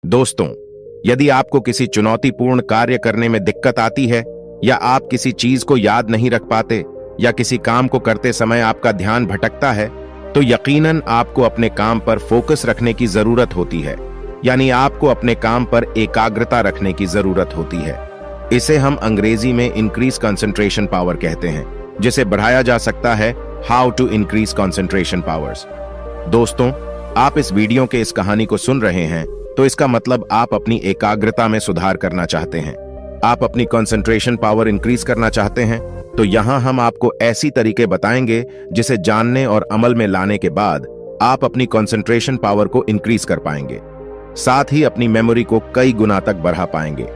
दोस्तों, यदि आपको किसी चुनौतीपूर्ण कार्य करने में दिक्कत आती है, या आप किसी चीज को याद नहीं रख पाते, या किसी काम को करते समय आपका ध्यान भटकता है, तो यकीनन आपको अपने काम पर फोकस रखने की जरूरत होती है। यानी आपको अपने काम पर एकाग्रता रखने की जरूरत होती है। इसे हम अंग्रेजी में इंक्रीज कंसंट्रेशन पावर कहते हैं, जिसे बढ़ाया जा सकता है how to increase concentration powers. दोस्तों, आप इस वीडियो के इस कहानी को सुन रहे हैं तो इसका मतलब आप अपनी एकाग्रता में सुधार करना चाहते हैं। आप अपनी कंसंट्रेशन पावर इंक्रीज करना चाहते हैं, तो यहां हम आपको ऐसी तरीके बताएंगे जिसे जानने और अमल में लाने के बाद आप अपनी कंसंट्रेशन पावर को इंक्रीज कर पाएंगे, साथ ही अपनी मेमोरी को कई गुना तक बढ़ा पाएंगे।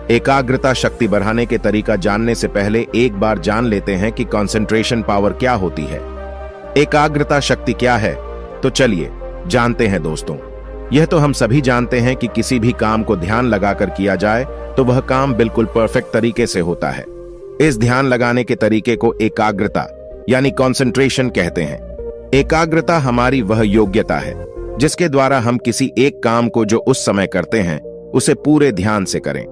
एकाग्रता शक्ति बढ़ाने के तरीका जानने से पहले एक बार जान लेते हैं कि कंसंट्रेशन पावर क्या होती है। एकाग्रता शक्ति क्या है, तो चलिए जानते हैं। दोस्तों, यह तो हम सभी जानते हैं कि किसी भी काम को ध्यान लगाकर किया जाए तो वह काम बिल्कुल परफेक्ट तरीके से होता है। इस ध्यान लगाने के तरीके को एकाग्रता यानी कंसंट्रेशन कहते हैं। एकाग्रता हमारी वह योग्यता है जिसके द्वारा हम किसी एक काम को जो उस समय करते हैं उसे पूरे ध्यान से करें।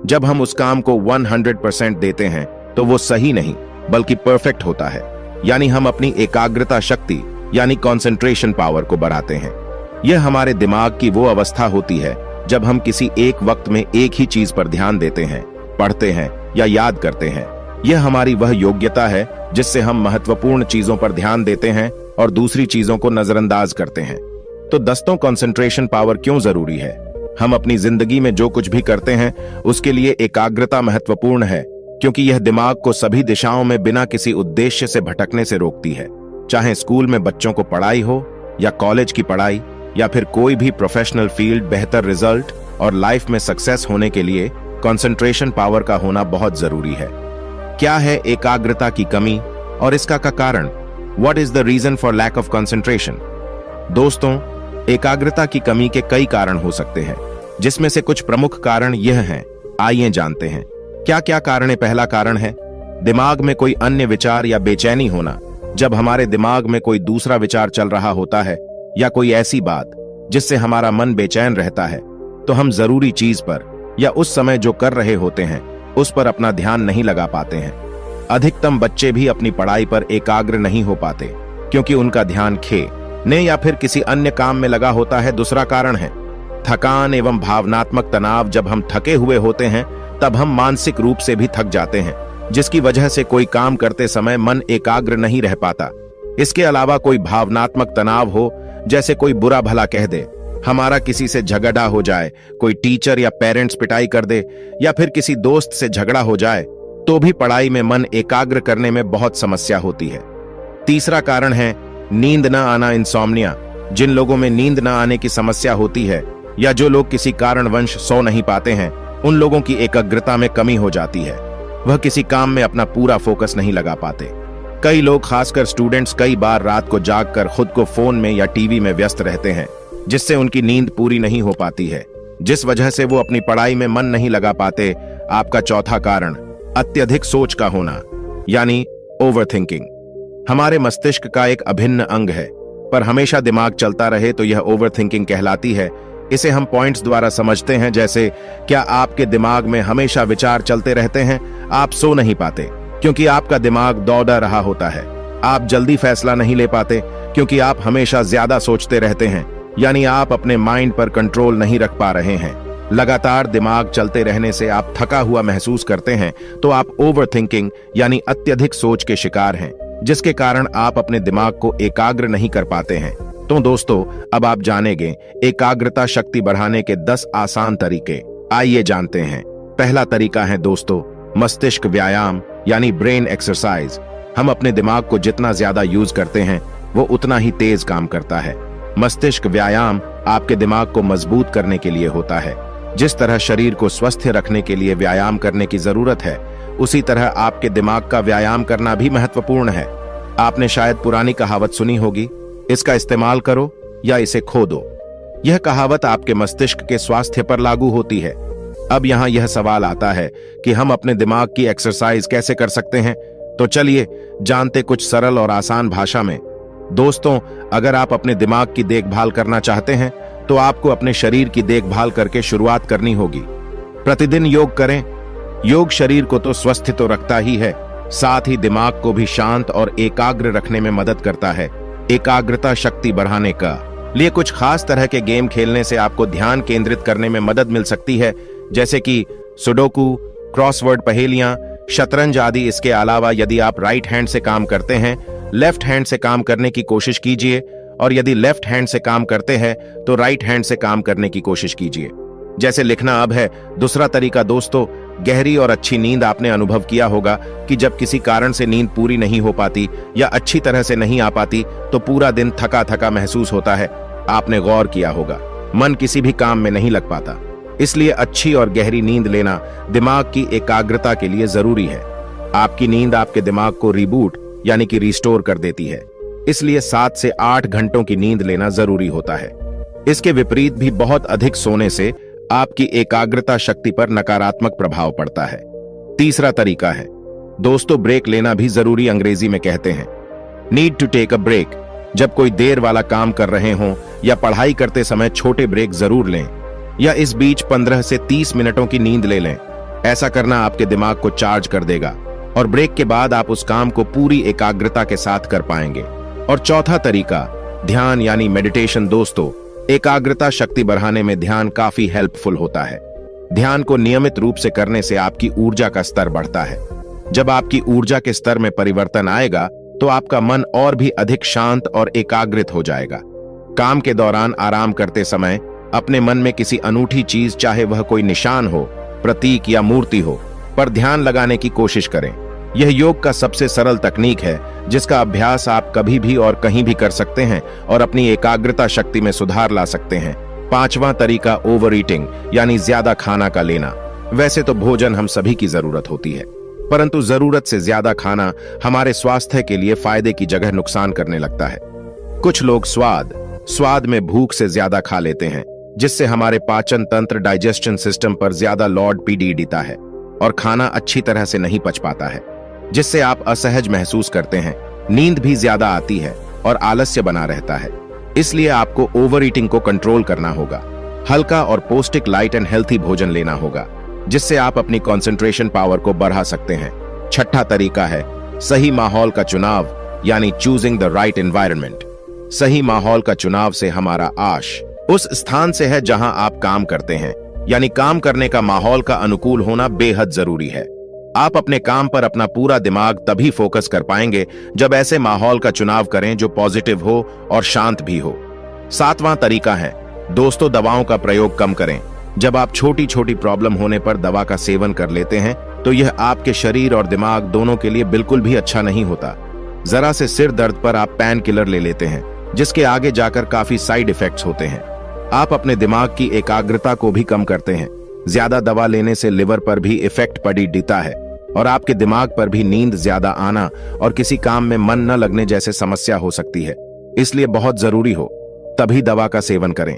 जब हम उस काम को 100% देते हैं तो वो सही नहीं बल्कि परफेक्ट होता है। यानी हम अपनी एकाग्रता शक्ति यानी कंसंट्रेशन पावर को बढ़ाते हैं। यह हमारे दिमाग की वो अवस्था होती है जब हम किसी एक वक्त में एक ही चीज पर ध्यान देते हैं, पढ़ते हैं या याद करते हैं। यह हमारी वह योग्यता है जिससे हम महत्वपूर्ण चीजों पर ध्यान देते हैं और दूसरी चीजों को नजरअंदाज करते हैं। तो दोस्तों, कंसंट्रेशन पावर क्यों जरूरी है? हम अपनी जिंदगी में जो कुछ भी करते हैं उसके लिए एकाग्रता महत्वपूर्ण है, क्योंकि यह दिमाग को सभी दिशाओं में बिना किसी उद्देश्य से भटकने से रोकती है। चाहे स्कूल में बच्चों को पढ़ाई हो, या कॉलेज की पढ़ाई, या फिर कोई भी प्रोफेशनल फील्ड, बेहतर रिजल्ट और लाइफ में सक्सेस होने के लिए कंसंट्रेशन पावर का होना बहुत जरूरी है। क्या है एकाग्रता की कमी और इसका कारण? What is the reason for lack of concentration? दोस्तों, एकाग्रता की कमी के कई कारण हो सकते हैं, जिसमें से कुछ प्रमुख कारण यह हैं। आइए जानते हैं क्या क्या कारण है। पहला कारण है दिमाग में कोई अन्य विचार या बेचैनी होना। जब हमारे दिमाग में कोई दूसरा विचार चल रहा होता है या कोई ऐसी बात जिससे हमारा मन बेचैन रहता है, तो हम जरूरी चीज पर या उस समय जो कर रहे होते हैं उस पर अपना ध्यान नहीं लगा पाते हैं। अधिकतम बच्चे भी अपनी पढ़ाई पर एकाग्र नहीं हो पाते क्योंकि उनका ध्यान खेलने या फिर किसी अन्य काम में लगा होता है। दूसरा कारण है थकान एवं भावनात्मक तनाव। जब हम थके हुए होते हैं तब हम मानसिक रूप से भी थक जाते हैं, जिसकी वजह से कोई काम करते समय मन एकाग्र नहीं रह पाता। इसके अलावा कोई भावनात्मक तनाव हो, जैसे कोई बुरा भला कह दे, हमारा किसी से झगड़ा हो जाए, कोई टीचर या पेरेंट्स पिटाई कर दे, या फिर किसी दोस्त से झगड़ा हो जाए, तो भी पढ़ाई में मन एकाग्र करने में बहुत समस्या होती है। तीसरा कारण है नींद न आना, इंसोम्निया। जिन लोगों में नींद न आने की समस्या होती है या जो लोग किसी कारणवश सो नहीं पाते हैं, उन लोगों की एकाग्रता में कमी हो जाती है। वह किसी काम में अपना पूरा फोकस नहीं लगा पाते। कई लोग, खासकर स्टूडेंट्स, कई बार रात को जागकर खुद को फोन में या टीवी में व्यस्त रहते हैं, जिससे उनकी नींद पूरी नहीं हो पाती है, जिस वजह से वो अपनी पढ़ाई में मन नहीं लगा पाते। आपका चौथा कारण अत्यधिक सोच का होना यानी ओवरथिंकिंग। हमारे मस्तिष्क का एक अभिन्न अंग है, पर हमेशा दिमाग चलता रहे तो यह ओवरथिंकिंग कहलाती है। इसे हम पॉइंट्स द्वारा समझते हैं, जैसे क्या आपके दिमाग में हमेशा विचार चलते रहते हैं? आप सो नहीं पाते क्योंकि आपका दिमाग दौड़ रहा होता है। आप जल्दी फैसला नहीं ले पाते क्योंकि आप हमेशा ज्यादा सोचते रहते हैं, यानी आप अपने माइंड पर कंट्रोल नहीं रख पा रहे हैं। लगातार दिमाग चलते रहने से आप थका हुआ महसूस करते हैं, तो आप ओवरथिंकिंग यानी अत्यधिक सोच के शिकार हैं, जिसके कारण आप अपने दिमाग को एकाग्र नहीं कर पाते हैं। तो दोस्तों, अब आप जानेंगे एकाग्रता शक्ति बढ़ाने के 10 आसान तरीके। आइए जानते हैं। पहला तरीका है दोस्तों, मस्तिष्क व्यायाम यानी ब्रेन एक्सरसाइज। हम अपने दिमाग को जितना ज्यादा यूज करते हैं वो उतना ही तेज काम करता है। मस्तिष्क व्यायाम आपके दिमाग को मजबूत करने के लिए होता है। जिस तरह शरीर को स्वस्थ रखने के लिए व्यायाम करने की जरूरत है, उसी तरह आपके दिमाग का व्यायाम करना भी महत्वपूर्ण है। आपने शायद पुरानी कहावत सुनी होगी, इसका इस्तेमाल करो या इसे खो दो। यह कहावत आपके मस्तिष्क के स्वास्थ्य पर लागू होती है। अब यहाँ यह सवाल आता है कि हम अपने दिमाग की एक्सरसाइज कैसे कर सकते हैं? तो चलिए जानते कुछ सरल और आसान भाषा में। दोस्तों, अगर आप अपने दिमाग की देखभाल करना चाहते हैं तो आपको अपने शरीर की देखभाल करके शुरुआत करनी होगी। प्रतिदिन योग करें। योग शरीर को तो स्वस्थ तो रखता ही है, साथ ही दिमाग को भी शांत और एकाग्र रखने में मदद करता है। एकाग्रता शक्ति बढ़ाने का लिए कुछ खास तरह के गेम खेलने से आपको ध्यान केंद्रित करने में मदद मिल सकती है, जैसे कि सुडोकू, क्रॉसवर्ड पहेलियां, शतरंज आदि। इसके अलावा यदि आप राइट हैंड से काम करते हैं, लेफ्ट हैंड से काम करने की कोशिश कीजिए, और यदि लेफ्ट हैंड से काम करते हैं तो राइट हैंड से काम करने की कोशिश कीजिए। जैसे लिखना अब है। दूसरा तरीका दोस्तों, गहरी और अच्छी नींद। आपने अनुभव किया होगा कि जब किसी कारण से नींद पूरी नहीं हो पाती या अच्छी तरह से नहीं आ पाती तो पूरा दिन थका थका महसूस होता है। आपने गौर किया होगा, मन किसी भी काम में नहीं लग पाता। इसलिए अच्छी और गहरी नींद लेना दिमाग की एकाग्रता के लिए जरूरी है। आपकी नींद आपके दिमाग को रिबूट यानी कि रिस्टोर कर देती है, इसलिए 7 से 8 घंटों की नींद लेना जरूरी होता है। इसके विपरीत भी बहुत अधिक सोने से आपकी एकाग्रता शक्ति पर नकारात्मक प्रभाव पड़ता है। तीसरा तरीका है दोस्तों, ब्रेक लेना भी जरूरी, अंग्रेजी में कहते हैं need to take a break. जब कोई देर वाला काम कर रहे हों या पढ़ाई करते समय छोटे ब्रेक जरूर लें, या इस बीच 15 से 30 मिनटों की नींद ले लें। ऐसा करना आपके दिमाग को चार्ज कर देगा और ब्रेक के बाद आप उस काम को पूरी एकाग्रता के साथ कर पाएंगे। और चौथा तरीका, ध्यान यानी मेडिटेशन। दोस्तों, एकाग्रता शक्ति बढ़ाने में ध्यान काफी हेल्पफुल होता है। ध्यान को नियमित रूप से करने से आपकी ऊर्जा का स्तर बढ़ता है। जब आपकी ऊर्जा के स्तर में परिवर्तन आएगा तो आपका मन और भी अधिक शांत और एकाग्रित हो जाएगा। काम के दौरान आराम करते समय अपने मन में किसी अनूठी चीज, चाहे वह कोई निशान हो, प्रतीक या मूर्ति हो, पर ध्यान लगाने की कोशिश करें। यह योग का सबसे सरल तकनीक है जिसका अभ्यास आप कभी भी और कहीं भी कर सकते हैं और अपनी एकाग्रता शक्ति में सुधार ला सकते हैं। पांचवा तरीका, ओवर ईटिंग यानी ज्यादा खाना का लेना। वैसे तो भोजन हम सभी की जरूरत होती है, परंतु जरूरत से ज्यादा खाना हमारे स्वास्थ्य के लिए फायदे की जगह नुकसान करने लगता है। कुछ लोग स्वाद में भूख से ज्यादा खा लेते हैं, जिससे हमारे पाचन तंत्र, डाइजेशन सिस्टम पर ज्यादा लोड पीड़िता है और खाना अच्छी तरह से नहीं पच पाता है, जिससे आप असहज महसूस करते हैं। नींद भी ज्यादा आती है और आलस्य बना रहता है। इसलिए आपको ओवर ईटिंग को कंट्रोल करना होगा। हल्का और पौष्टिक, लाइट एंड हेल्थी भोजन लेना होगा, जिससे आप अपनी कंसंट्रेशन पावर को बढ़ा सकते हैं। छठा तरीका है सही माहौल का चुनाव यानी चूजिंग द राइट एनवायरनमेंट। सही माहौल का चुनाव से हमारा आश उस स्थान से है जहां आप काम करते हैं, यानी काम करने का माहौल का अनुकूल होना बेहद जरूरी है। आप अपने काम पर अपना पूरा दिमाग तभी फोकस कर पाएंगे जब ऐसे माहौल का चुनाव करें जो पॉजिटिव हो और शांत भी हो। सातवां तरीका है दोस्तों, दवाओं का प्रयोग कम करें। जब आप छोटी छोटी प्रॉब्लम होने पर दवा का सेवन कर लेते हैं तो यह आपके शरीर और दिमाग दोनों के लिए बिल्कुल भी अच्छा नहीं होता। जरा से सिर दर्द पर आप पेन किलर ले लेते हैं, जिसके आगे जाकर काफी साइड इफेक्ट्स होते हैं। आप अपने दिमाग की एकाग्रता को भी कम करते हैं। ज्यादा दवा लेने से लिवर पर भी इफेक्ट पड़ता है और आपके दिमाग पर भी नींद ज्यादा आना और किसी काम में मन न लगने जैसे समस्या हो सकती है। इसलिए बहुत जरूरी हो तभी दवा का सेवन करें।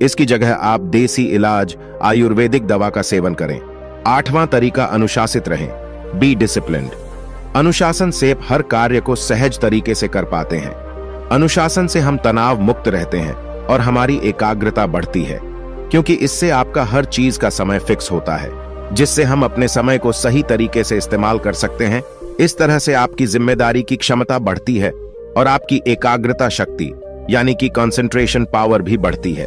इसकी जगह आप देसी इलाज, आयुर्वेदिक दवा का सेवन करें। आठवां तरीका, अनुशासित रहें, बी डिसिप्लिन्ड। अनुशासन से हर कार्य को सहज तरीके से कर पाते हैं। अनुशासन से हम तनाव मुक्त रहते हैं और हमारी एकाग्रता बढ़ती है, क्योंकि इससे आपका हर चीज का समय फिक्स होता है, जिससे हम अपने समय को सही तरीके से इस्तेमाल कर सकते हैं। इस तरह से आपकी जिम्मेदारी की क्षमता बढ़ती है और आपकी एकाग्रता शक्ति यानी कि कंसंट्रेशन पावर भी बढ़ती है।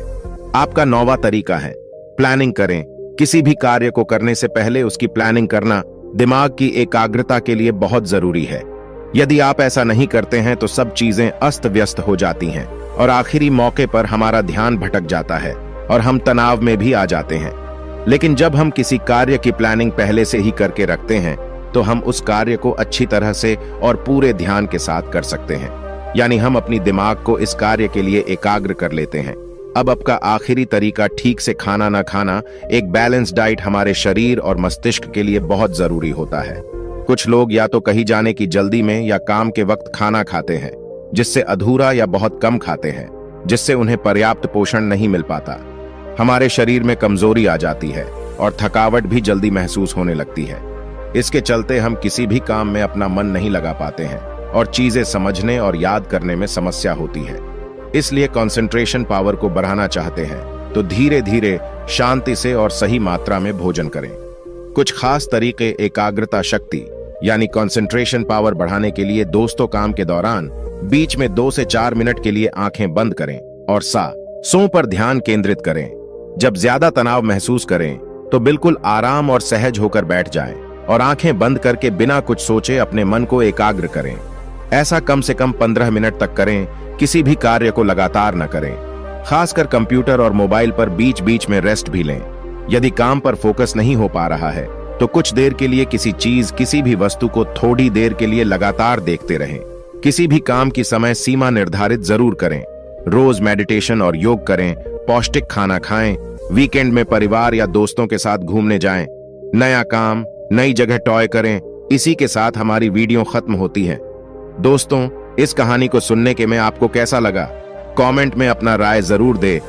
आपका 9वां तरीका है प्लानिंग करें। किसी भी कार्य को करने से पहले उसकी प्लानिंग करना दिमाग की एकाग्रता के लिए बहुत जरूरी है। यदि आप ऐसा नहीं करते हैं तो सब चीजें अस्त व्यस्त हो जाती हैं और आखिरी मौके पर हमारा ध्यान भटक जाता है और हम तनाव में भी आ जाते हैं। लेकिन जब हम किसी कार्य की प्लानिंग पहले से ही करके रखते हैं तो हम उस कार्य को अच्छी तरह से और पूरे ध्यान के साथ कर सकते हैं, यानी हम अपनी दिमाग को इस कार्य के लिए एकाग्र कर लेते हैं। अब आपका आखिरी तरीका, ठीक से खाना ना खाना। एक बैलेंस डाइट हमारे शरीर और मस्तिष्क के लिए बहुत जरूरी होता है। कुछ लोग या तो कहीं जाने की जल्दी में या काम के वक्त खाना खाते हैं, जिससे अधूरा या बहुत कम खाते हैं, जिससे उन्हें पर्याप्त पोषण नहीं मिल पाता। हमारे शरीर में कमजोरी आ जाती है और थकावट भी जल्दी महसूस होने लगती है। इसके चलते हम किसी भी काम में अपना मन नहीं लगा पाते हैं और चीजें समझने और याद करने में समस्या होती है। इसलिए कंसंट्रेशन पावर को बढ़ाना चाहते हैं तो धीरे धीरे शांति से और सही मात्रा में भोजन करें। कुछ खास तरीके एकाग्रता शक्ति यानी कंसंट्रेशन पावर बढ़ाने के लिए दोस्तों काम के दौरान बीच में 2 से 4 मिनट के लिए आंखें बंद करें और सो पर ध्यान केंद्रित करें। जब ज्यादा तनाव महसूस करें तो बिल्कुल आराम और सहज होकर बैठ जाएं और आंखें बंद करके बिना कुछ सोचे अपने मन को एकाग्र करें। ऐसा कम से कम 15 मिनट तक करें। किसी भी कार्य को लगातार न करें, खासकर कंप्यूटर और मोबाइल पर बीच बीच में रेस्ट भी लें। यदि काम पर फोकस नहीं हो पा रहा है तो कुछ देर के लिए किसी चीज किसी भी वस्तु को थोड़ी देर के लिए लगातार देखते रहें। किसी भी काम की समय सीमा निर्धारित जरूर करें। रोज मेडिटेशन और योग करें, पौष्टिक खाना खाएं, वीकेंड में परिवार या दोस्तों के साथ घूमने जाएं, नया काम नई जगह टॉय करें। इसी के साथ हमारी वीडियो खत्म होती है। दोस्तों, इस कहानी को सुनने के में आपको कैसा लगा? कमेंट में अपना राय जरूर दे